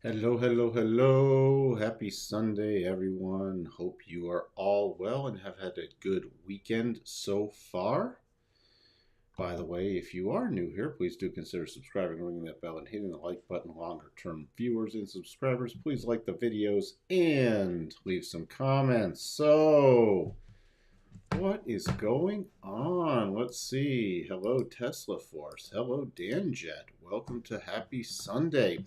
Hello, hello, hello. Happy Sunday, everyone. Hope you are all well and have had a good weekend so far. By the way, if you are new here, please do consider subscribing, ringing that bell, and hitting the like button. Longer term viewers and subscribers, please like the videos and leave some comments. So, what is going on? Let's see. Hello, Tesla Force. Hello, DanJet. Welcome to Happy Sunday.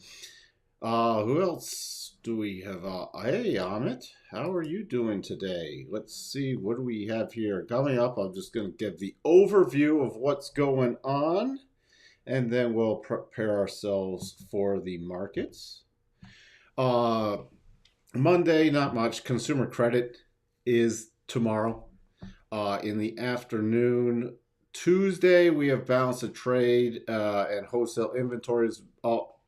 Who else do we have? Hey, Amit, how are you doing today? Let's see, what do we have here? Coming up, I'm just going to give the overview of what's going on, and then we'll prepare ourselves for the markets. Uh, Monday, not much. Consumer credit is tomorrow in the afternoon. Tuesday, we have balance of trade and wholesale inventories.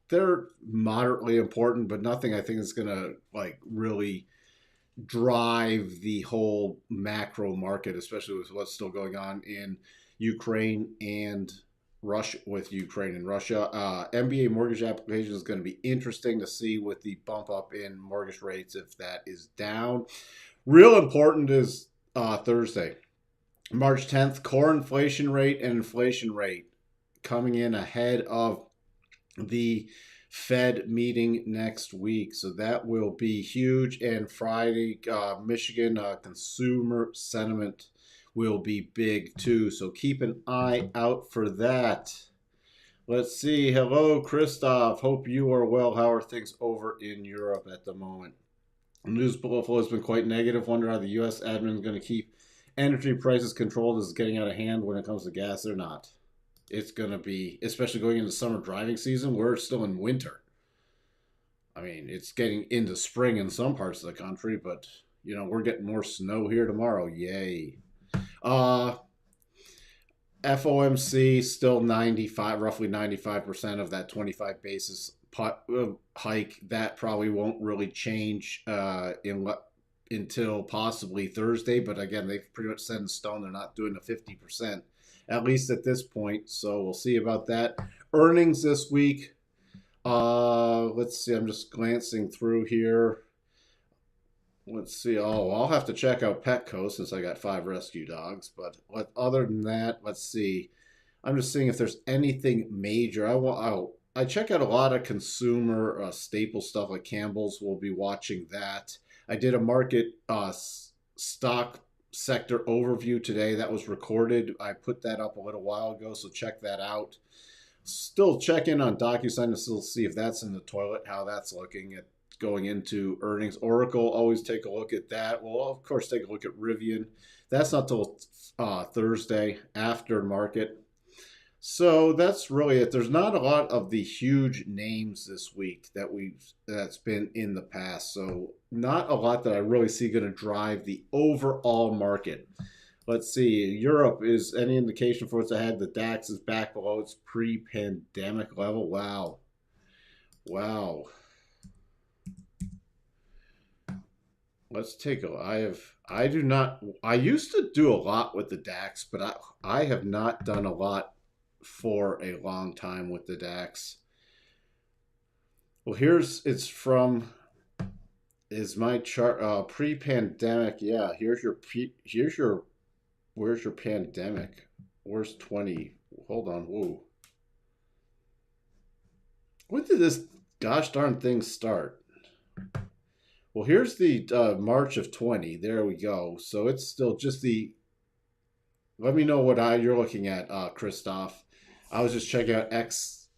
They're moderately important, but nothing I think is going to really drive the whole macro market, especially with what's still going on in Ukraine and Russia. With Ukraine and Russia, MBA mortgage application is going to be interesting to see with the bump up in mortgage rates if that is down. Real important is Thursday, March 10th, core inflation rate and inflation rate coming in ahead of the Fed meeting next week. So that will be huge. And Friday, Michigan consumer sentiment will be big too. So keep an eye out for that. Let's see. Hello, Christoph. Hope you are well. How are things over in Europe at the moment? News flow has been quite negative. Wonder how the U.S. admin is going to keep energy prices controlled. Is getting out of hand when it comes to gas or not? It's going to be, especially going into summer driving season. We're still in winter. I mean, it's getting into spring in some parts of the country, but we're getting more snow here tomorrow. Yay. Uh FOMC still 95, roughly 95% of that 25 basis hike. That probably won't really change until possibly Thursday. But again, they've pretty much set in stone. They're not doing the 50%, at least at this point. So we'll see about that. Earnings this week. Let's see. I'm just glancing through here. Let's see. Oh, I'll have to check out Petco since I got 5 rescue dogs. But other than that, let's see. I'm just seeing if there's anything major. I check out a lot of consumer staple stuff like Campbell's. We'll be watching that. I did a market stock sector overview today that was recorded. I put that up a little while ago, so check that out. Still check in on DocuSign to still see if that's in the toilet, how that's looking at going into earnings. Oracle, always take a look at that. We'll, of course, take a look at Rivian. That's not till Thursday after market. So that's really it. There's not a lot of the huge names this week that's been in the past. So not a lot that I really see going to drive the overall market. Let's see. Europe, is any indication for what's ahead? The DAX is back below its pre-pandemic level. Wow. Wow. Let's take a. I used to do a lot with the DAX, but I have not done a lot for a long time with the DAX. Well, is my chart pre-pandemic. Yeah, where's your pandemic? Where's 20? Hold on. Whoa. When did this gosh darn thing start? Well, here's the March of 20. There we go. So it's still just the. Let me know what you're looking at, Christoph. I was just checking out XETR.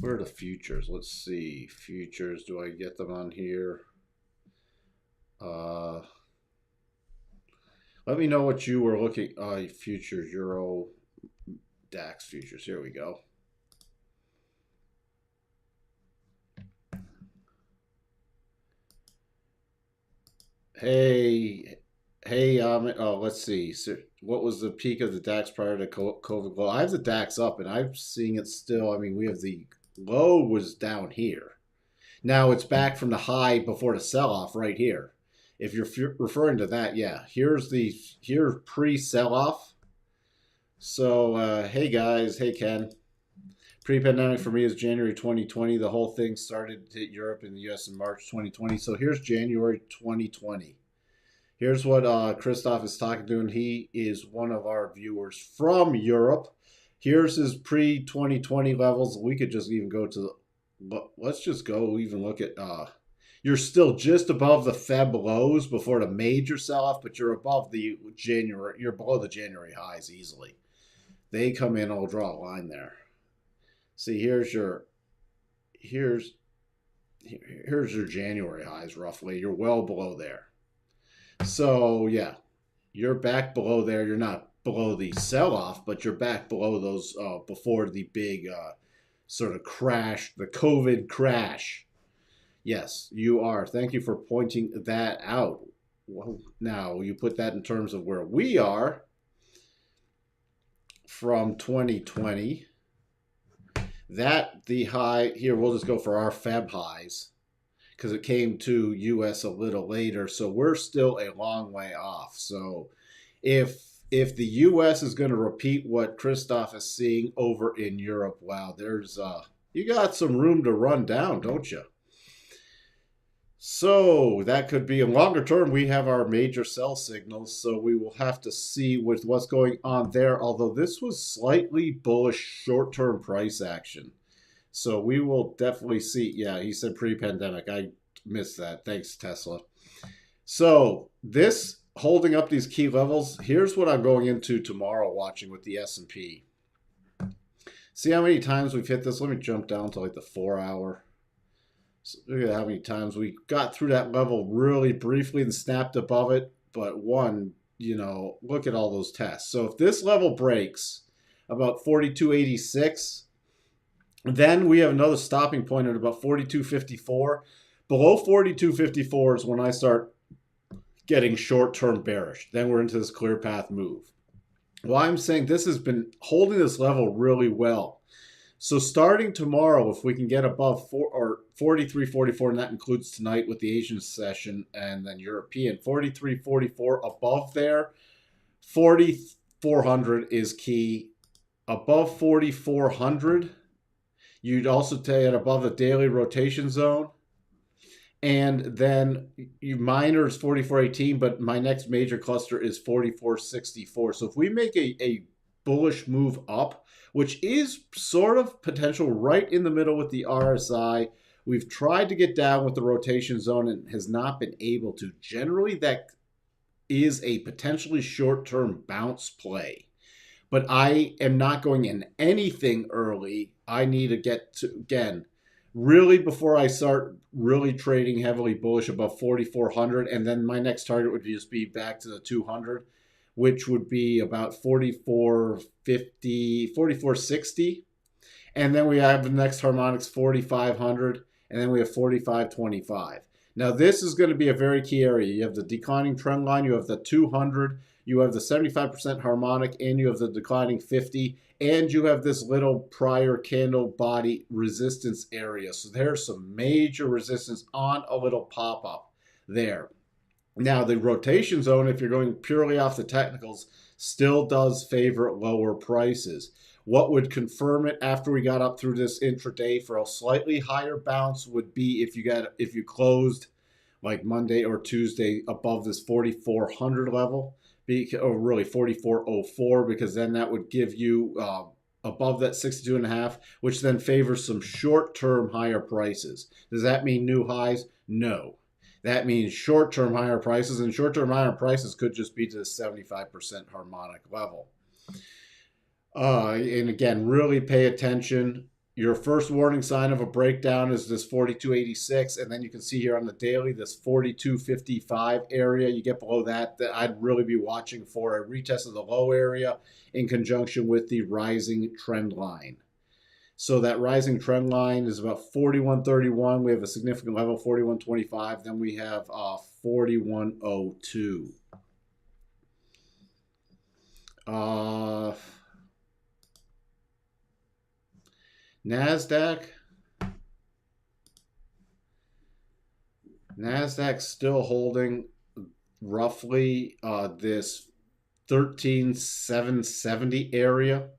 Where are the futures? Let's see. Futures. Do I get them on here? Let me know what you were looking. Futures, Euro, DAX futures. Here we go. Hey, let's see. So what was the peak of the DAX prior to COVID? Well, I have the DAX up, and I'm seeing it still. I mean, we have the low was down here. Now it's back from the high before the sell-off right here. If you're referring to that, yeah. Here's pre-sell-off. So, hey guys, hey Ken. Pre-pandemic for me is January 2020. The whole thing started to hit Europe and the US in March 2020. So here's January 2020. Here's what Christoph is talking to, and he is one of our viewers from Europe. Here's his pre-2020 levels. We could just even go to let's just go even look at you're still just above the Feb lows before the major sell-off, but you're above the January, you're below the January highs easily. They come in, I'll draw a line there. See, here's your January highs roughly. You're well below there. So yeah, you're back below there. You're not below the sell-off, but you're back below those before the big sort of crash, the COVID crash. Yes, you are. Thank you for pointing that out. Well, now you put that in terms of where we are from 2020. That the high here, we'll just go for our Feb highs because it came to US a little later. So we're still a long way off. So if the US is going to repeat what Christoph is seeing over in Europe, wow, there's you got some room to run down, don't you? So that could be a longer term. We have our major sell signals, so we will have to see with what's going on there. Although this was slightly bullish short-term price action. So we will definitely see. Yeah, he said pre-pandemic. I missed that. Thanks, Tesla. So this holding up these key levels, here's what I'm going into tomorrow watching with the S&P. See how many times we've hit this? Let me jump down to like the 4-hour. So look at how many times we got through that level really briefly and snapped above it. But look at all those tests. So if this level breaks about 42.86, then we have another stopping point at about 42.54. Below 42.54 is when I start getting short-term bearish. Then we're into this clear path move. Well, I'm saying this has been holding this level really well. So starting tomorrow, if we can get above 43.44, and that includes tonight with the Asian session and then European, 43.44 above there, 4,400 is key. Above 4,400, you'd also take it above the daily rotation zone. And then minor is 44.18, but my next major cluster is 44.64. So if we make a bullish move up, which is sort of potential right in the middle with the RSI. We've tried to get down with the rotation zone and has not been able to. Generally, that is a potentially short-term bounce play. But I am not going in anything early. I need to get to, again, really before I start really trading heavily bullish above 4,400. And then my next target would just be back to the 200. Which would be about 44.50, 44.60. And then we have the next harmonics 4,500, and then we have 45.25. Now this is going to be a very key area. You have the declining trend line, you have the 200, you have the 75% harmonic, and you have the declining 50, and you have this little prior candle body resistance area. So there's some major resistance on a little pop-up there. Now, the rotation zone, if you're going purely off the technicals, still does favor lower prices. What would confirm it after we got up through this intraday for a slightly higher bounce would be if you closed like Monday or Tuesday above this 4,400 level, or really 44.04, because then that would give you above that 62.5, which then favors some short-term higher prices. Does that mean new highs? No. That means short-term higher prices, and short-term higher prices could just be to the 75% harmonic level. And again, really pay attention. Your first warning sign of a breakdown is this 42.86, and then you can see here on the daily, this 42.55 area. You get below that, I'd really be watching for a retest of the low area in conjunction with the rising trend line. So that rising trend line is about 41.31. We have a significant level, 41.25. Then we have 41.02. Nasdaq's still holding roughly this 13,770 area.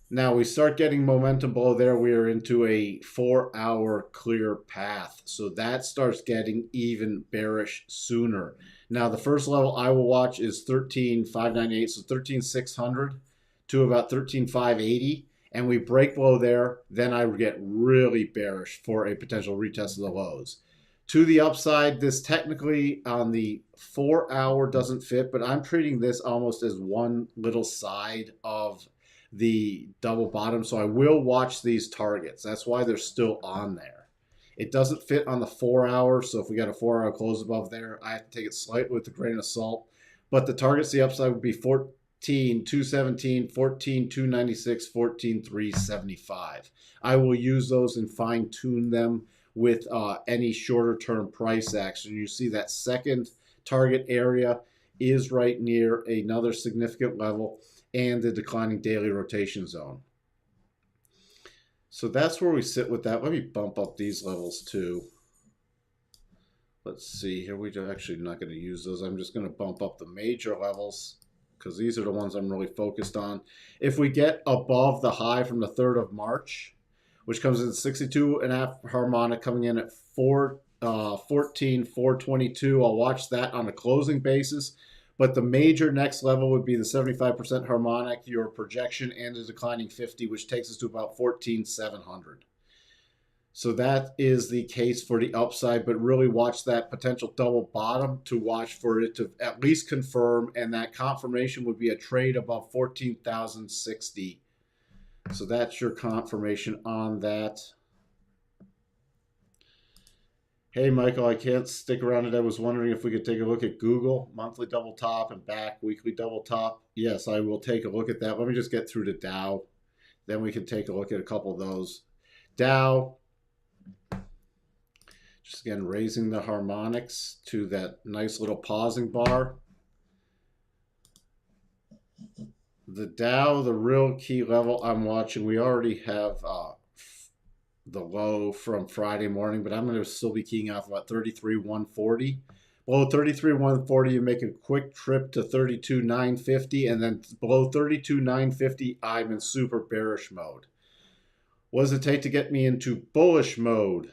Now we start getting momentum below there. We are into a 4-hour clear path. So that starts getting even bearish sooner. Now the first level I will watch is 13,598, so 13,600 to about 13,580. And we break below there, then I would get really bearish for a potential retest of the lows. To the upside, this technically on the 4-hour doesn't fit, but I'm treating this almost as one little side of the double bottom. So I will watch these targets. That's why they're still on there. It doesn't fit on the 4-hour. So if we got a 4-hour close above there, I have to take it slightly with a grain of salt. But the targets, the upside would be 14,217, 14,296, 14,375. I will use those and fine tune them with any shorter term price action. You see that second target area is right near another significant level and the declining daily rotation zone. So that's where we sit with that. Let me bump up these levels too. Let's see here. We're actually not going to use those. I'm just going to bump up the major levels because these are the ones I'm really focused on. If we get above the high from the 3rd of March, which comes in 62.5 harmonic, coming in at 14,422, I'll watch that on a closing basis. But the major next level would be the 75% harmonic, your projection, and the declining 50, which takes us to about 14,700. So that is the case for the upside, but really watch that potential double bottom to watch for it to at least confirm, and that confirmation would be a trade above 14,060. So that's your confirmation on that. Hey, Michael, I can't stick around today. I was wondering if we could take a look at Google, monthly double top and back, weekly double top. Yes, I will take a look at that. Let me just get through to Dow. Then we can take a look at a couple of those. Dow, just again, raising the harmonics to that nice little pausing bar. The Dow, the real key level I'm watching, we already have the low from Friday morning, but I'm going to still be keying off about 33,140. Below 33,140, you make a quick trip to 32,950, and then below 32,950, I'm in super bearish mode. What does it take to get me into bullish mode?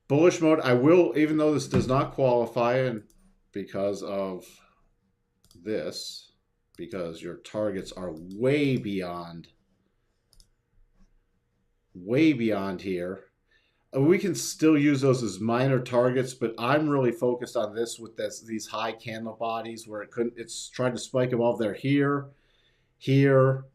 Bullish mode, I will, even though this does not qualify, and because of this, because your targets are way beyond here. We can still use those as minor targets, but I'm really focused on this with these high candle bodies where it's trying to spike above there here, here,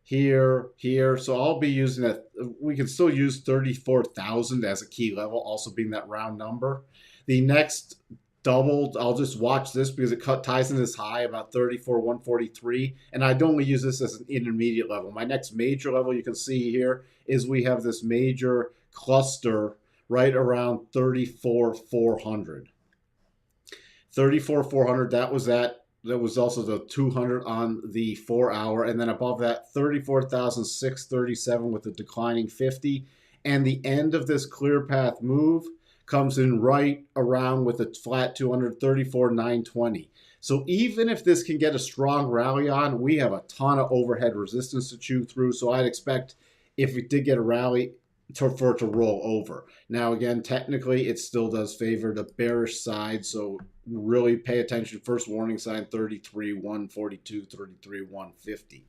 here. So I'll be using that. We can still use 34,000 as a key level, also being that round number. The next doubled, I'll just watch this because it ties in this high about 34,143, and I'd only use this as an intermediate level. My next major level you can see here is we have this major cluster right around 34,400. 34,400, that was also the 200 on the 4-hour, and then above that 34,637 with a declining 50, and the end of this clear path move comes in right around with a flat 234,920. So even if this can get a strong rally on, we have a ton of overhead resistance to chew through. So I'd expect if we did get a rally for it to roll over. Now, again, technically it still does favor the bearish side. So really pay attention. First warning sign, 33,142, 33,150.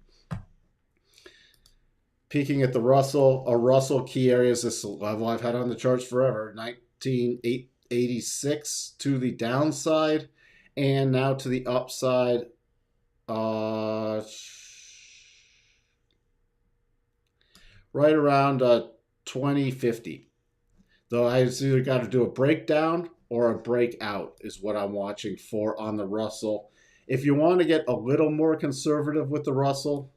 Peeking at the Russell, a Russell key area is this level I've had on the charts forever, 19,886 to the downside, and now to the upside, right around 2050. Though I either got to do a breakdown or a breakout is what I'm watching for on the Russell. If you want to get a little more conservative with the Russell,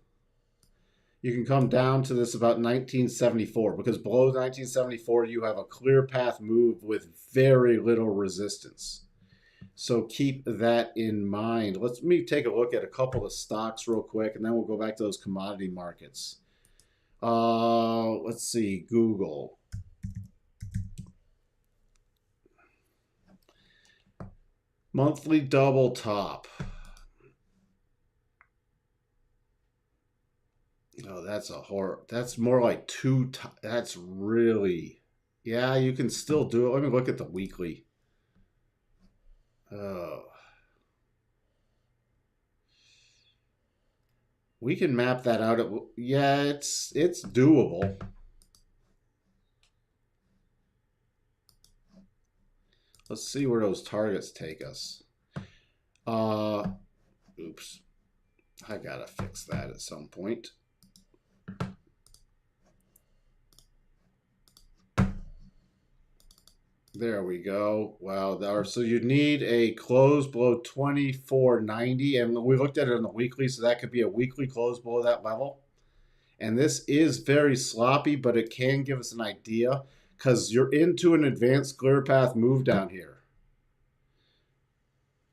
you can come down to this about 1974, because below 1974 you have a clear path move with very little resistance. So keep that in mind. Let me take a look at a couple of stocks real quick, and then we'll go back to those commodity markets. Let's see, Google. Monthly double top. that's a horror. That's more like that's really, yeah, you can still do it. Let me look at the weekly. Oh, we can map that out. Yeah, it's doable. Let's see where those targets take us. Uh, oops. I gotta fix that at some point. There we go. Wow. So you need a close below 24.90. And we looked at it on the weekly, so that could be a weekly close below that level. And this is very sloppy, but it can give us an idea because you're into an advanced clear path move down here.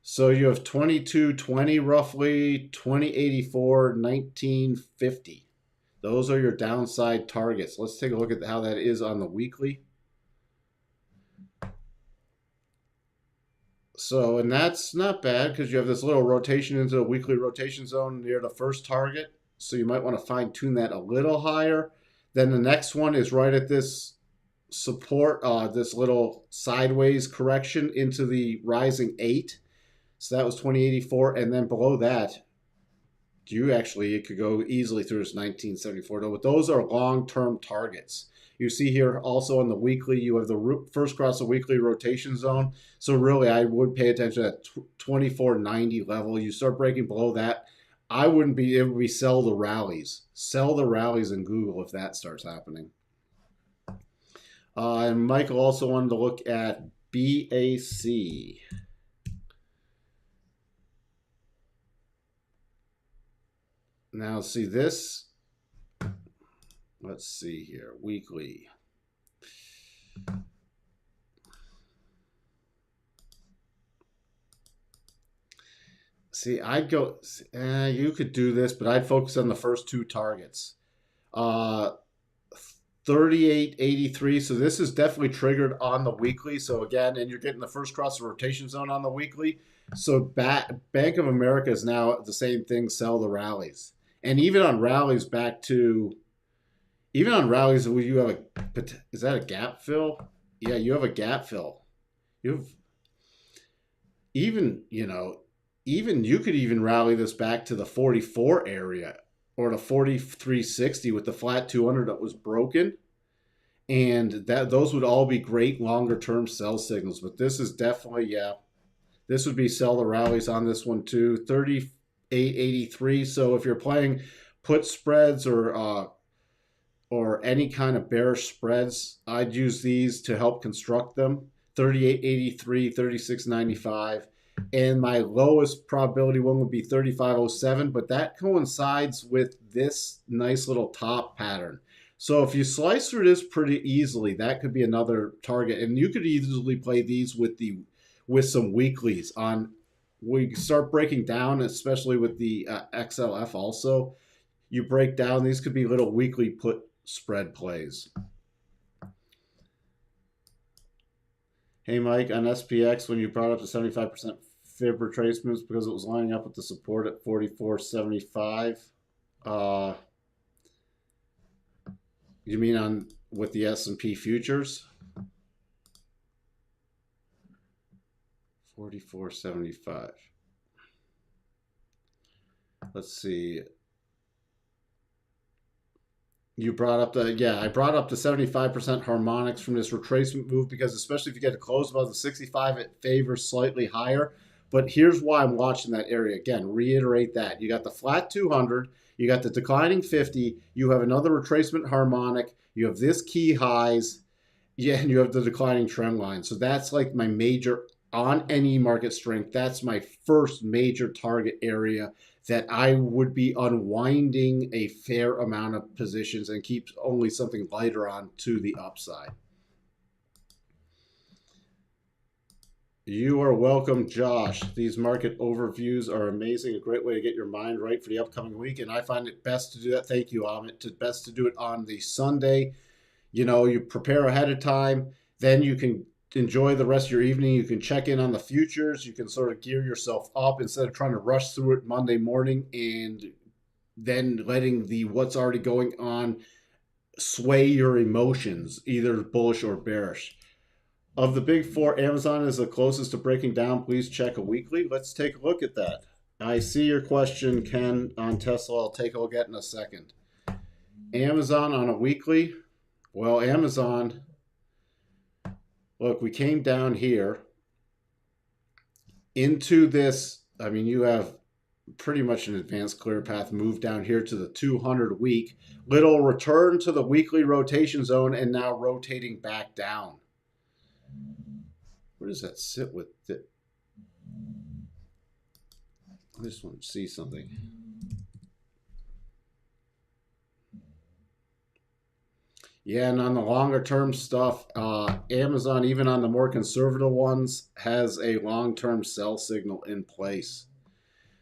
So you have 22.20 roughly, 20.84, 19.50. Those are your downside targets. Let's take a look at how that is on the weekly. So, and that's not bad because you have this little rotation into a weekly rotation zone near the first target. So you might want to fine tune that a little higher. Then the next one is right at this support, this little sideways correction into the rising 8. So that was 2084. And then below that, it could go easily through this 1974. But those are long-term targets. You see here also on the weekly, you have the first cross the weekly rotation zone. So really, I would pay attention to that 24.90 level. You start breaking below that, I wouldn't be, it would be sell the rallies. Sell the rallies in Google if that starts happening. And Michael also wanted to look at BAC. Now, see this. Let's see here. Weekly. See, I'd go. You could do this, but I'd focus on the first two targets. 38.83. So this is definitely triggered on the weekly. So again, and you're getting the first cross rotation zone on the weekly. So Bank of America is now the same thing. Sell the rallies, and even on rallies where you have is that a gap fill? Yeah, you have a gap fill. You have even you could even rally this back to the 44 area or the 43.60 with the flat 200 that was broken, and those would all be great longer term sell signals. But this is definitely this would be sell the rallies on this one too. 38.83. So if you're playing put spreads or any kind of bearish spreads, I'd use these to help construct them. 38.83, 36.95. And my lowest probability one would be 35.07, but that coincides with this nice little top pattern. So if you slice through this pretty easily, that could be another target. And you could easily play these with some weeklies on. We start breaking down, especially with the XLF also. You break down, these could be little weekly put spread plays. Hey, Mike, on SPX, when you brought up the 75% fib retracements because it was lining up with the support at 44.75, you mean with the S&P futures? 44.75. Let's see. You brought up I brought up the 75% harmonics from this retracement move because especially if you get to close above the 65, it favors slightly higher. But here's why I'm watching that area. Again, reiterate that. You got the flat 200, you got the declining 50, you have another retracement harmonic, you have this key highs, and you have the declining trend line. So that's like my major, on any market strength, that's my first major target area that I would be unwinding a fair amount of positions and keep only something lighter on to the upside. You are welcome, Josh. These market overviews are amazing. A great way to get your mind right for the upcoming week. And I find it best to do that. Thank you, Amit. Best to do it on the Sunday. You prepare ahead of time. Then you can enjoy the rest of your evening. You can check in on the futures. You can sort of gear yourself up instead of trying to rush through it Monday morning and then letting the what's already going on sway your emotions, either bullish or bearish. Of the big four, Amazon is the closest to breaking down. Please check a weekly. Let's take a look at that. I see your question, Ken, on Tesla. I'll take a look at it in a second. Amazon on a weekly. Well, Amazon, look, we came down here into this. I mean, you have pretty much an advanced clear path move down here to the 200 week. Little return to the weekly rotation zone and now rotating back down. Where does that sit with it? I just want to see something. Yeah, and on the longer term stuff, Amazon, even on the more conservative ones, has a long-term sell signal in place.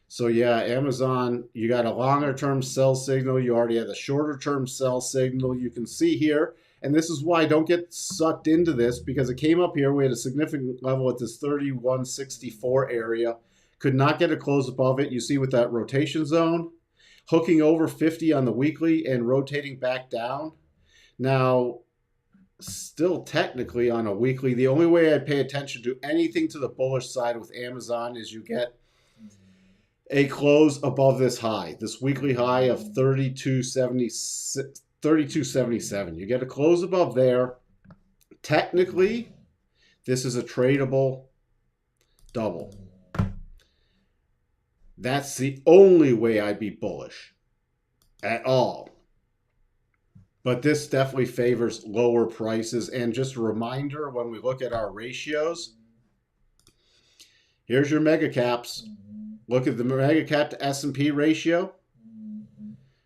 So yeah, Amazon, you got a longer term sell signal. You already have a shorter term sell signal. You can see here, and this is why I don't get sucked into this, because it came up here. We had a significant level at this 3164 area. Could not get a close above it. You see with that rotation zone, hooking over 50 on the weekly and rotating back down. Now, still technically on a weekly, the only way I pay attention to anything to the bullish side with Amazon is you get a close above this high, this weekly high of 3277. You get a close above there. Technically, this is a tradable double. That's the only way I'd be bullish at all. But this definitely favors lower prices. And just a reminder, when we look at our ratios, here's your mega caps. Look at the mega cap to S&P ratio.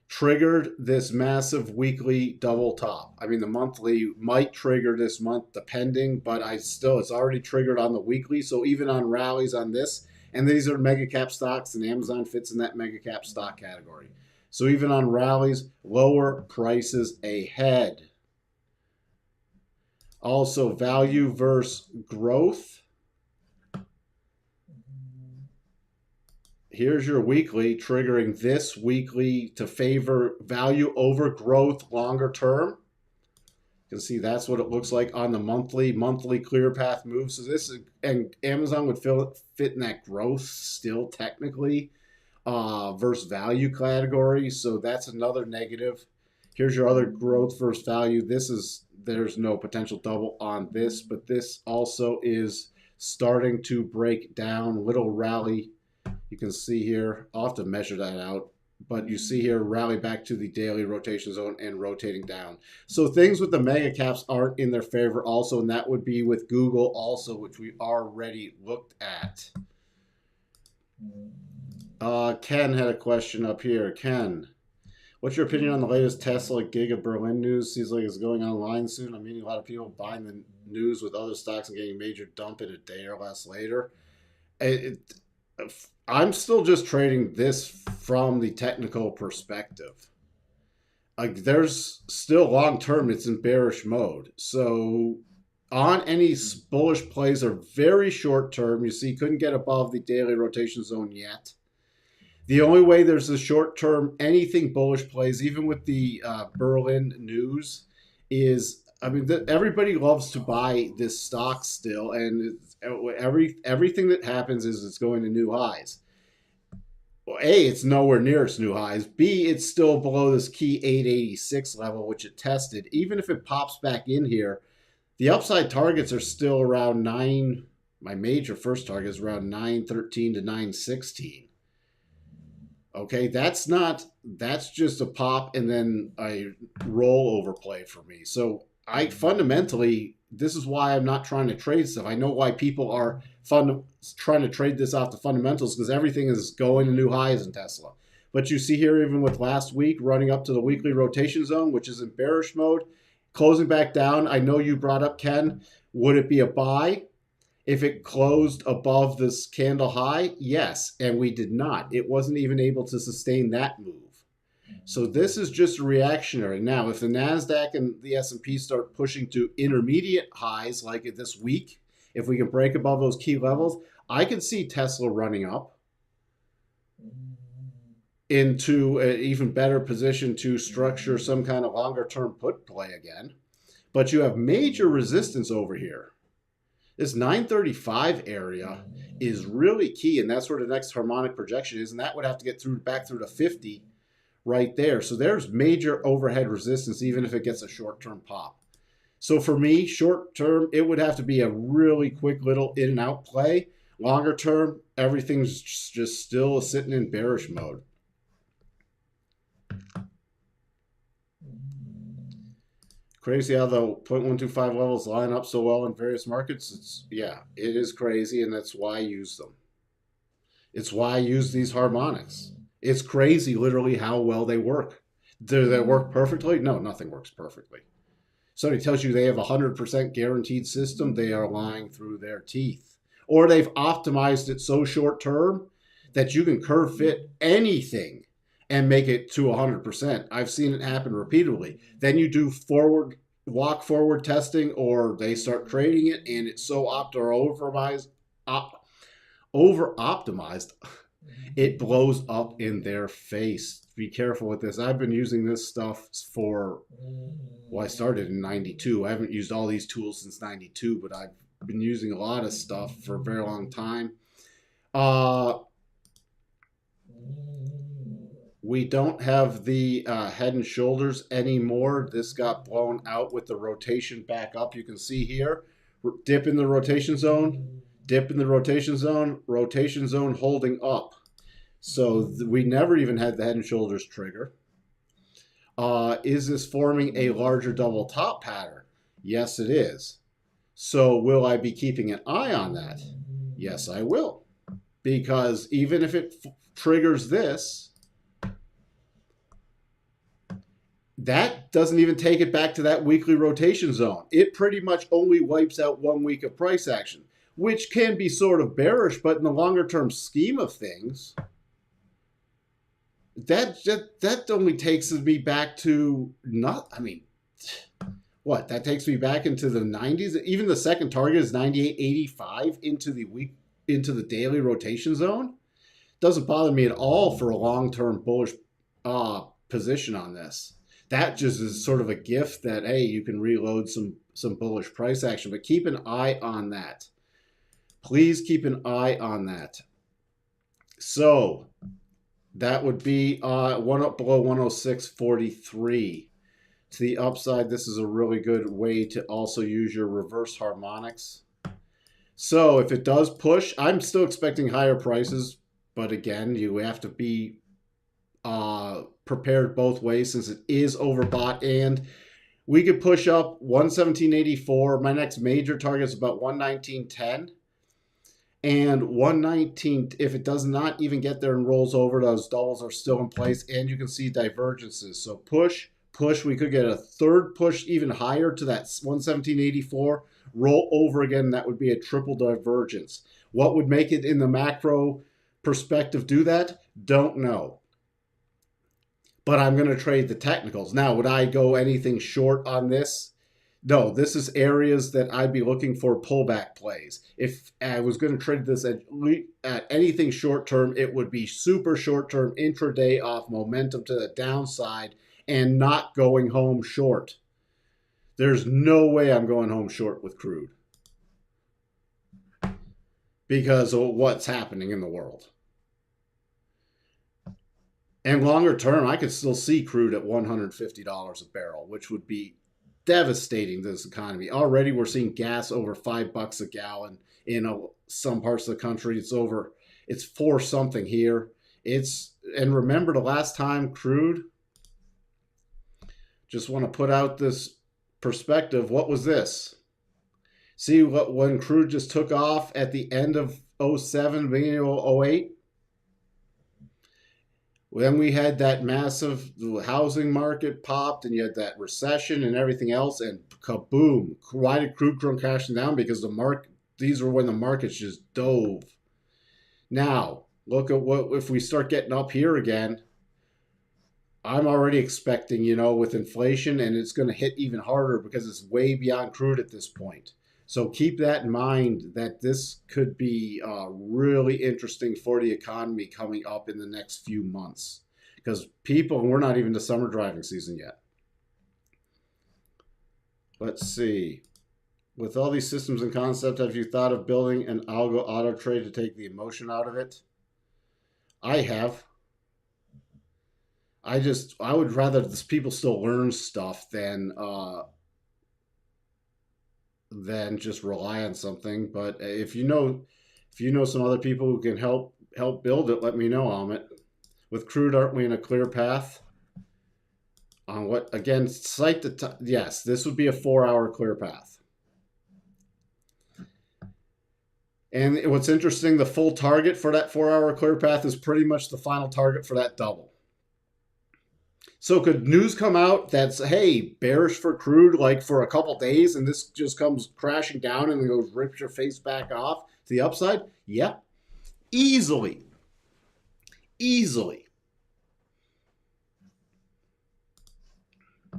Triggered this massive weekly double top. I mean, the monthly might trigger this month depending, but it's already triggered on the weekly. So even on rallies on this, and these are mega cap stocks, and Amazon fits in that mega cap stock category. So even on rallies, lower prices ahead. Also, value versus growth. Here's your weekly, triggering this weekly to favor value over growth longer term. You can see that's what it looks like on the monthly clear path move. So this is, and Amazon would fit in that growth still technically versus value category. So that's another negative. Here's your other growth versus value. There's no potential double on this, but this also is starting to break down. Little rally. You can see here, I'll have to measure that out, but you see here rally back to the daily rotation zone and rotating down. So things with the mega caps aren't in their favor also, and that would be with Google also, which we already looked at. Ken had a question up here. Ken, what's your opinion on the latest Tesla Giga Berlin news? Seems like it's going online soon. I'm meeting a lot of people buying the news with other stocks and getting a major dump in a day or less later. I'm still just trading this from the technical perspective. Like, there's still long term, it's in bearish mode. So on any bullish plays are very short term. You see, couldn't get above the daily rotation zone yet. The only way there's a short term anything bullish plays, even with the Berlin news, is, I mean, everybody loves to buy this stock still, and everything that happens is it's going to new highs. Well, A, it's nowhere near its new highs. B, it's still below this key 886 level, which it tested. Even if it pops back in here, the upside targets are still around 9. My major first target is around 913 to 916. Okay, that's just a pop and then a rollover play for me. So I fundamentally, this is why I'm not trying to trade stuff. I know why people are trying to trade this off the fundamentals, because everything is going to new highs in Tesla. But you see here, even with last week, running up to the weekly rotation zone, which is in bearish mode, closing back down. I know you brought up, Ken, would it be a buy if it closed above this candle high? Yes, and we did not. It wasn't even able to sustain that move. So this is just reactionary. Now, if the Nasdaq and the S&P start pushing to intermediate highs like this week, if we can break above those key levels, I could see Tesla running up. into an even better position to structure some kind of longer term put play again. But you have major resistance over here. This 935 area is really key, and that's where the next harmonic projection is, and that would have to get through back through to 50 right there. So there's major overhead resistance, even if it gets a short-term pop. So for me, short term, it would have to be a really quick little in and out play. Longer term, everything's just still sitting in bearish mode. Crazy how the 0.125 levels line up so well in various markets. It is crazy, and that's why I use them. It's why I use these harmonics. It's crazy, literally, how well they work. Do they work perfectly? No, nothing works perfectly. Somebody tells you they have a 100% guaranteed system, they are lying through their teeth. Or they've optimized it so short term that you can curve fit anything and make it to 100%. I've seen it happen repeatedly. Then you do walk forward testing, or they start trading it, and it's so over optimized, it blows up in their face. Be careful with this. I've been using this stuff for, well, I started in 92. I haven't used all these tools since 92, but I've been using a lot of stuff for a very long time. We don't have the head and shoulders anymore. This got blown out with the rotation back up. You can see here, dip in the rotation zone, dip in the rotation zone holding up. So we never even had the head and shoulders trigger. Is this forming a larger double top pattern? Yes, it is. So will I be keeping an eye on that? Yes, I will. Because even if it triggers this, that doesn't even take it back to that weekly rotation zone. It pretty much only wipes out 1 week of price action, which can be sort of bearish, but in the longer term scheme of things, that only takes me back to that takes me back into the 90s. Even the second target is 98.85 into the daily rotation zone. Doesn't bother me at all for a long-term bullish position on this. That just is sort of a gift that, hey, you can reload some bullish price action, but keep an eye on that. Please keep an eye on that. So that would be one up below 106.43. To the upside, this is a really good way to also use your reverse harmonics. So if it does push, I'm still expecting higher prices, but again, you have to be prepared both ways since it is overbought, and we could push up 117.84. My next major target is about 119.10. And 119, if it does not even get there and rolls over, those doubles are still in place, and you can see divergences. So push, we could get a third push even higher to that 117.84, roll over again, that would be a triple divergence. What would make it in the macro perspective do that? Don't know. But I'm going to trade the technicals. Now, would I go anything short on this? No, this is areas that I'd be looking for pullback plays. If I was going to trade this at anything short term, it would be super short term, intraday off momentum to the downside and not going home short. There's no way I'm going home short with crude because of what's happening in the world. And longer term, I could still see crude at $150 a barrel, which would be devastating to this economy. Already we're seeing gas over $5 a gallon in some parts of the country. It's 4 something here. And remember the last time crude, just want to put out this perspective. What was this? See when crude just took off at the end of 07, beginning of 08? Then we had that massive housing market popped, and you had that recession and everything else, and kaboom! Why did crude come crashing down? Because these were when the markets just dove. Now look at what if we start getting up here again. I'm already expecting, with inflation, and it's going to hit even harder because it's way beyond crude at this point. So keep that in mind that this could be really interesting for the economy coming up in the next few months. because we're not even to summer driving season yet. Let's see. With all these systems and concepts, have you thought of building an algo auto trade to take the emotion out of it? I have. I would rather people still learn stuff than just rely on something. But if you know some other people who can help build it, let me know, Amit. With crude, aren't we in a clear path? On what again? Cite the yes. This would be a 4-hour clear path. And what's interesting, the full target for that 4-hour clear path is pretty much the final target for that double. So could news come out that's, hey, bearish for crude like for a couple days, and this just comes crashing down and then goes rips your face back off to the upside? Yeah, easily.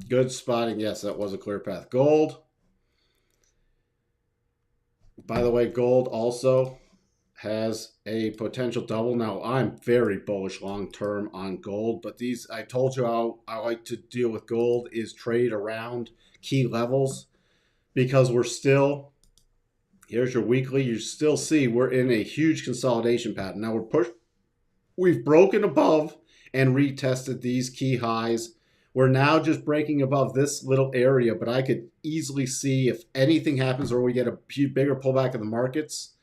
Good spotting. Yes, that was a clear path. Gold. By the way, gold also has a potential double. Now, I'm very bullish long term on gold, but I told you how I like to deal with gold is trade around key levels, because here's your weekly, you still see we're in a huge consolidation pattern. Now we've broken above and retested these key highs. We're now just breaking above this little area, but I could easily see if anything happens or we get a bigger pullback in the markets,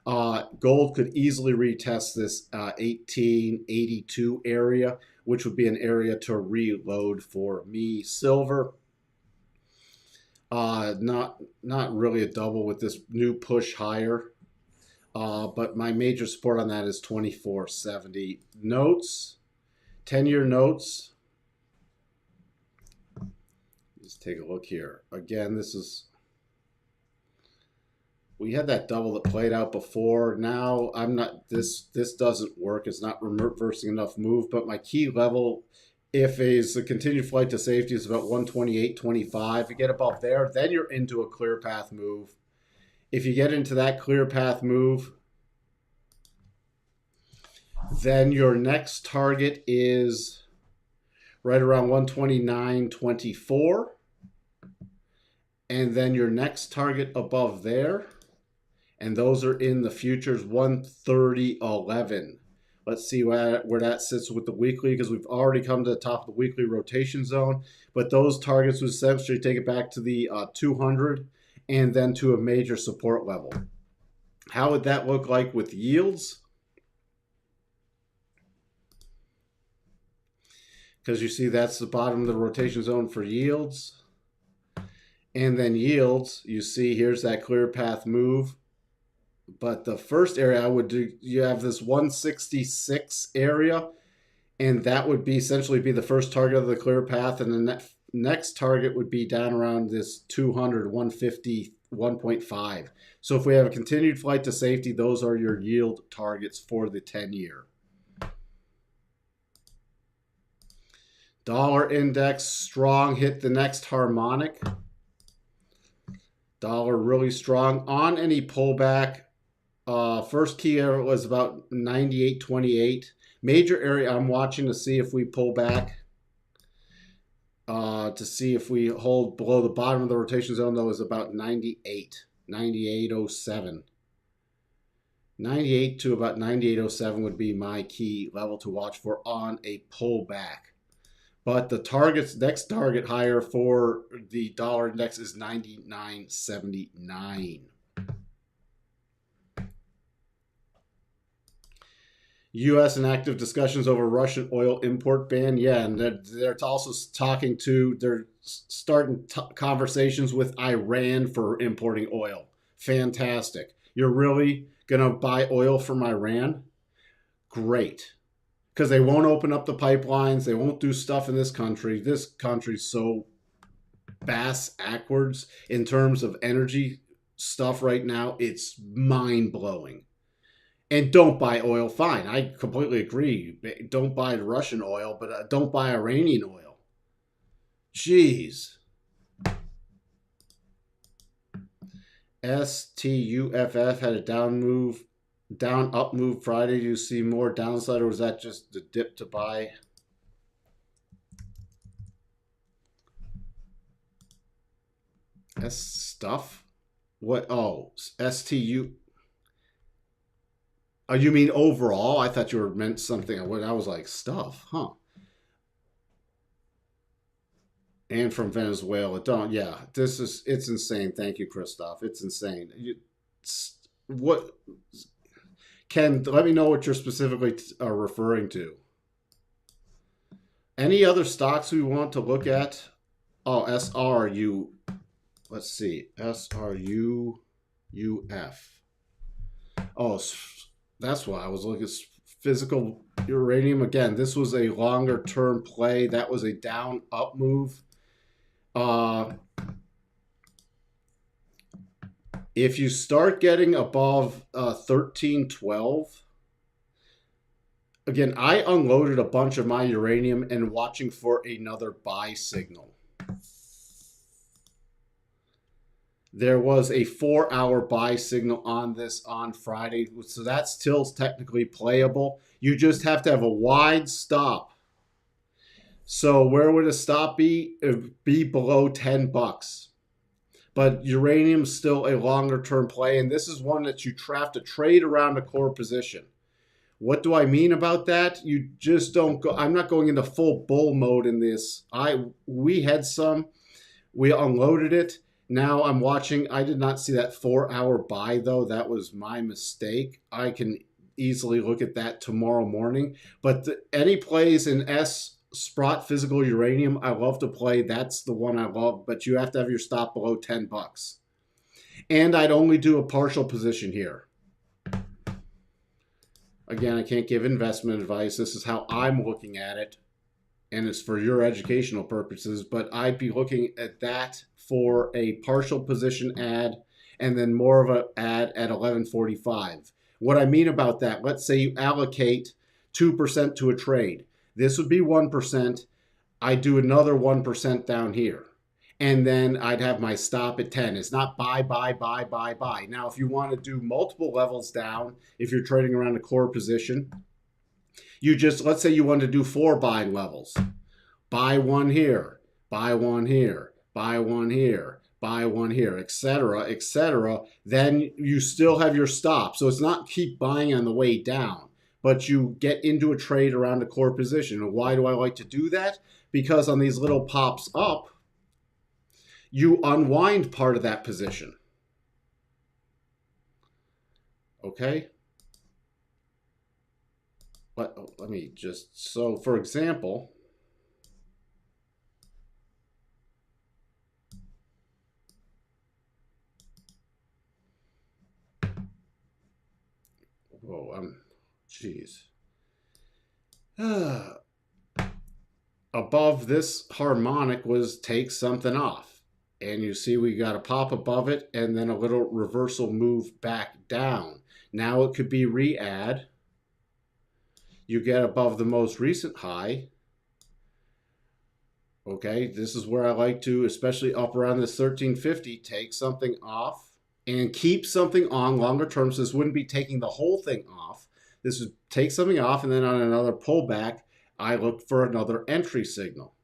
gold could easily retest this 1882 area, which would be an area to reload for me. Silver, not really a double with this new push higher, but my major support on that is 2470. Notes, 10-year notes. Let's take a look here. Again, we had that double that played out before. Now this doesn't work. It's not reversing enough move, but my key level, if it's a continued flight to safety, is about 128.25. If you get above there, then you're into a clear path move. If you get into that clear path move, then your next target is right around 129.24. And then your next target above there, and those are in the futures, 130.11. Let's see where that sits with the weekly, because we've already come to the top of the weekly rotation zone. But those targets would essentially take it back to the 200 and then to a major support level. How would that look like with yields? Because you see that's the bottom of the rotation zone for yields. And then yields, you see here's that clear path move. But the first area I would do, you have this 166 area, and that would be essentially be the first target of the clear path, and the next target would be down around this 200, 150, 1.5. So if we have a continued flight to safety, those are your yield targets for the 10-year. Dollar index, strong, hit the next harmonic. Dollar really strong on any pullback. First key area was about 98.28. Major area I'm watching to see if we pull back. To see if we hold below the bottom of the rotation zone, though, is about 98, 98.07. 98 to about 98.07 would be my key level to watch for on a pullback. But the next target higher for the dollar index is 99.79. U.S. and active discussions over Russian oil import ban. Yeah, and they're also they're starting conversations with Iran for importing oil. Fantastic. You're really going to buy oil from Iran? Great. Because they won't open up the pipelines. They won't do stuff in this country. This country's so backwards in terms of energy stuff right now. It's mind-blowing. And don't buy oil, fine. I completely agree. Don't buy Russian oil, but don't buy Iranian oil. Jeez. STUFF had a down up move Friday. Do you see more downside, or was that just the dip to buy? Stuff? What? Oh, STU. Oh, you mean overall? I thought you were meant something. I was like, stuff, huh? And from Venezuela. Don't, yeah, it's insane. Thank you, Christoph. It's insane. What, Ken, let me know what you're specifically referring to. Any other stocks we want to look at? Oh, SRU. Let's see. SRUUF. Oh, that's why I was looking at physical uranium. Again, this was a longer term play. That was a down up move. If you start getting above 1312, again, I unloaded a bunch of my uranium and watching for another buy signal. There was a 4-hour buy signal on this on Friday, so that's still technically playable. You just have to have a wide stop. So where would a stop be? It would be below 10 bucks. But uranium's still a longer term play, and this is one that you have to trade around a core position. What do I mean about that? You just don't go. I'm not going into full bull mode in this. We had some, we unloaded it. Now I'm watching. I did not see that 4-hour buy though. That was my mistake. I can easily look at that tomorrow morning. But any plays in Sprott physical uranium, I love to play. That's the one I love, but you have to have your stop below 10 bucks. And I'd only do a partial position here. Again, I can't give investment advice. This is how I'm looking at it, and it's for your educational purposes, but I'd be looking at that for a partial position add and then more of an add at 1145. What I mean about that, let's say you allocate 2% to a trade. This would be 1%. I do another 1% down here. And then I'd have my stop at 10. It's not buy, buy, buy, buy, buy. Now, if you want to do multiple levels down, if you're trading around a core position, you just, let's say you want to do 4 buying levels. Buy one here, buy one here, buy one here, buy one here, etc., etc. Then you still have your stop. So it's not keep buying on the way down, but you get into a trade around a core position. And why do I like to do that? Because on these little pops up, you unwind part of that position. Okay? Let me just, so for example, geez. Above this harmonic was take something off. And you see we got a pop above it and then a little reversal move back down. Now it could be re-add. You get above the most recent high. Okay, this is where I like to, especially up around this 1350, take something off and keep something on longer term. So this wouldn't be taking the whole thing off. This would take something off, and then on another pullback, I look for another entry signal.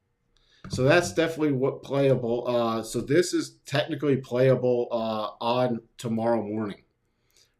So that's definitely what playable. So this is technically playable on tomorrow morning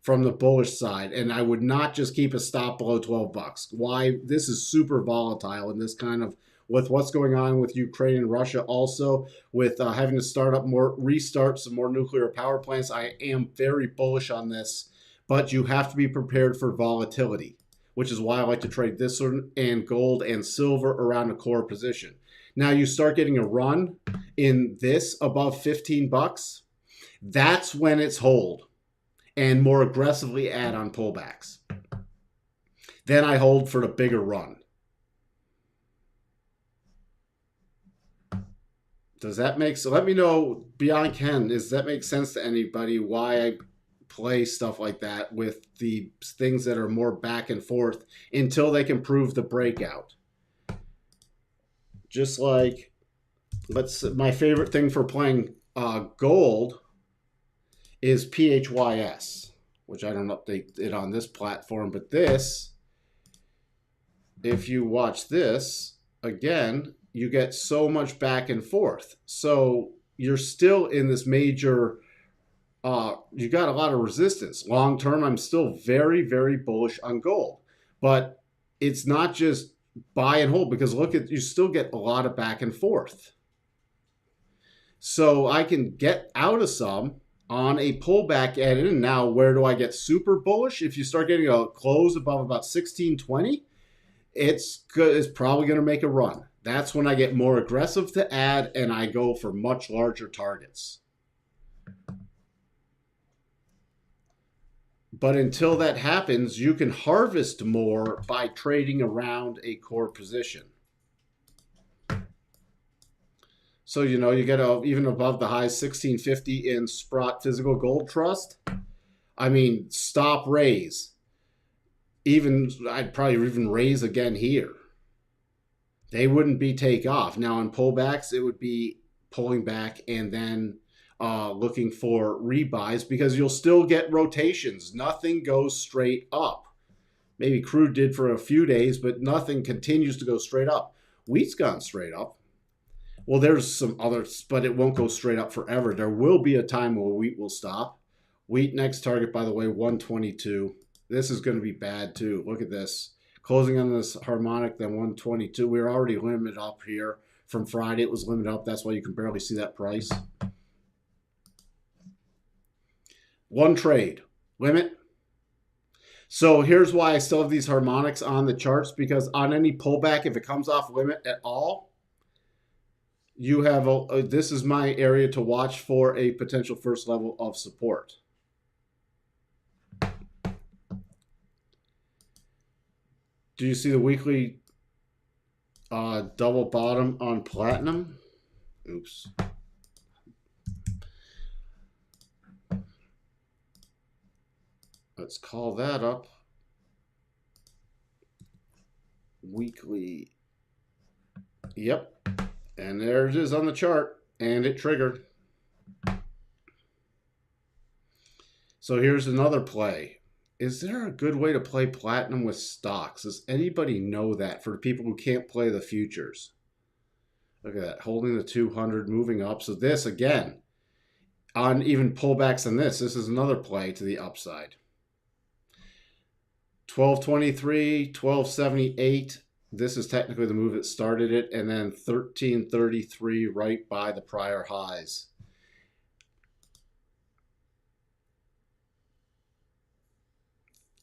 from the bullish side. And I would not just keep a stop below 12 bucks. Why? This is super volatile in this kind of, with what's going on with Ukraine and Russia, also with having to restart some more nuclear power plants. I am very bullish on this, but you have to be prepared for volatility, which is why I like to trade this one and gold and silver around a core position. Now you start getting a run in this above 15 bucks. That's when it's hold and more aggressively add on pullbacks. Then I hold for the bigger run. Does that make sense? Let me know beyond Ken. Does that make sense to anybody why I play stuff like that with the things that are more back and forth until they can prove the breakout? Just like, my favorite thing for playing gold is PHYS, which I don't update it on this platform, but this, if you watch this, again, you get so much back and forth. So you're still in this major, you got a lot of resistance. Long term, I'm still very, very bullish on gold. But it's not just buy and hold, because look at, you still get a lot of back and forth. So I can get out of some on a pullback at it. And now where do I get super bullish? If you start getting a close above about 1620, it's good. It's probably going to make a run. That's when I get more aggressive to add and I go for much larger targets. But until that happens, you can harvest more by trading around a core position. So, you know, you get even above the high 1650 in Sprott Physical Gold Trust. I mean, stop raise. Even I'd probably even raise again here. They wouldn't be take off. Now in pullbacks, it would be pulling back and then looking for rebuys, because you'll still get rotations. Nothing goes straight up. Maybe crude did for a few days, but nothing continues to go straight up. Wheat's gone straight up. Well, there's some others, but it won't go straight up forever. There will be a time where wheat will stop. Wheat next target, by the way, 122. This is going to be bad too. Look at this. Closing on this harmonic, then 122. We were already limited up here. From Friday, it was limited up. That's why you can barely see that price. One trade. Limit. So here's why I still have these harmonics on the charts, because on any pullback, if it comes off limit at all, you have this is my area to watch for a potential first level of support. Do you see the weekly double bottom on platinum? Oops. Let's call that up. Weekly. Yep. And there it is on the chart, and it triggered. So here's another play. Is there a good way to play platinum with stocks? Does anybody know that, for people who can't play the futures? Look at that, holding the 200, moving up. So this, again, on even pullbacks on this is another play to the upside. 1223, 1278. This is technically the move that started it, and then 1333 right by the prior highs.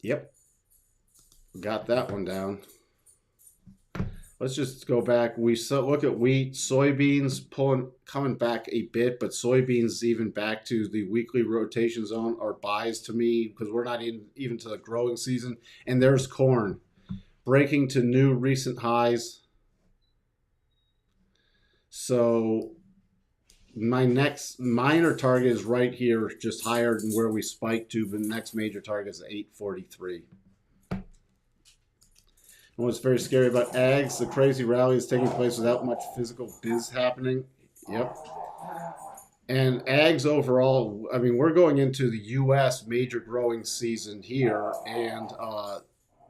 Yep, got that one down. Let's just go back. We look at wheat, soybeans coming back a bit, but soybeans even back to the weekly rotation zone are buys to me, because we're not even to the growing season. And there's corn breaking to new recent highs. So my next minor target is right here, just higher than where we spiked to, but the next major target is 843. And what's very scary about ags, the crazy rally is taking place without much physical biz happening. Yep. And ags overall, I mean, we're going into the U.S. major growing season here, and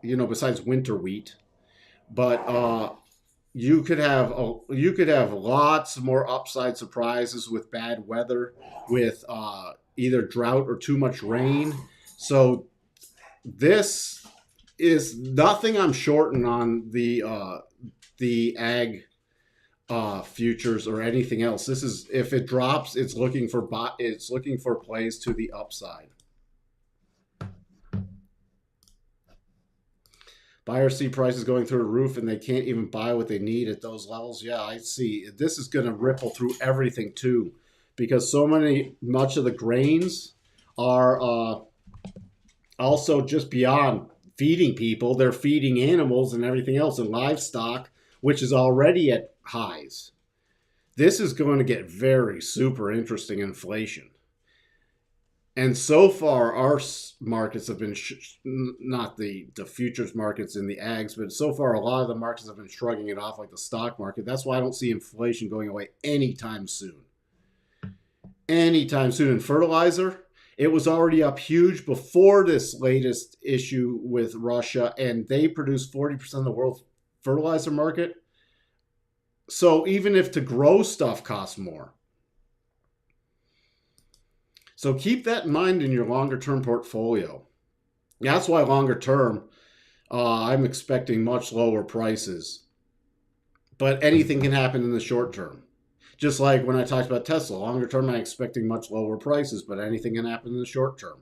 you know, besides winter wheat, but you could have lots more upside surprises with bad weather, with either drought or too much rain. So this is nothing I'm shorting on the ag futures or anything else. This is, if it drops, it's looking for plays to the upside. Buyers see prices going through the roof and they can't even buy what they need at those levels. Yeah, I see. This is going to ripple through everything too, because much of the grains are also just beyond feeding people. They're feeding animals and everything else, and livestock, which is already at highs. This is going to get very super interesting inflation. And so far, our markets have been, not the futures markets in the ags, but so far a lot of the markets have been shrugging it off, like the stock market. That's why I don't see inflation going away anytime soon. Anytime soon. In fertilizer, it was already up huge before this latest issue with Russia, and they produce 40% of the world's fertilizer market. So even if to grow stuff costs more, So keep that in mind in your longer term portfolio. That's why longer term, I'm expecting much lower prices. But anything can happen in the short term. Just like when I talked about Tesla, longer term, I'm expecting much lower prices, but anything can happen in the short term.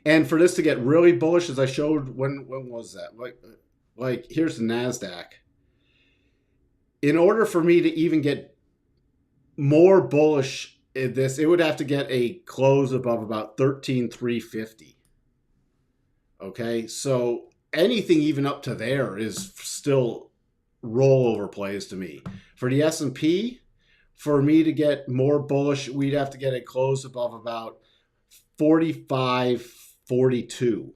And for this to get really bullish, as I showed, when was that? Like here's the Nasdaq. In order for me to even get more bullish in this, it would have to get a close above about 13,350. Okay, so anything even up to there is still rollover plays to me. For the S&P, for me to get more bullish, we'd have to get a close above about 45.42.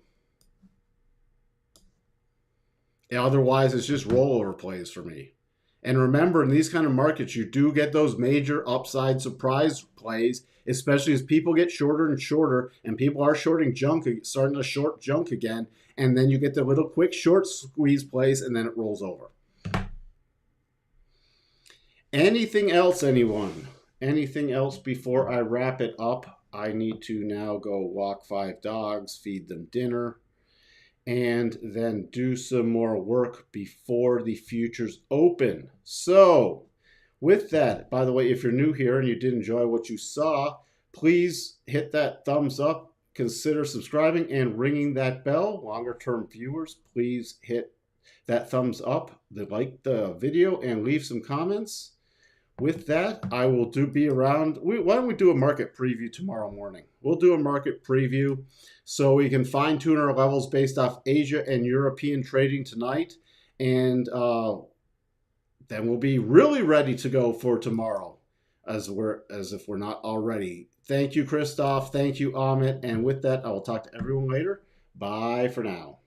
Otherwise, it's just rollover plays for me. And remember, in these kind of markets, you do get those major upside surprise plays, especially as people get shorter and shorter, and people are shorting junk, starting to short junk again, and then you get the little quick short squeeze plays, and then it rolls over. Anything else, anyone? Anything else before I wrap it up? I need to now go walk 5 dogs, feed them dinner, and then do some more work before the futures open. So, with that, by the way, if you're new here and you did enjoy what you saw, please hit that thumbs up, consider subscribing and ringing that bell. Longer term viewers, please hit that thumbs up, like the video, and leave some comments. With that, I will be around. Why don't we do a market preview tomorrow morning? We'll do a market preview so we can fine-tune our levels based off Asia and European trading tonight. And then we'll be really ready to go for tomorrow, as if we're not already. Thank you, Christoph. Thank you, Amit. And with that, I will talk to everyone later. Bye for now.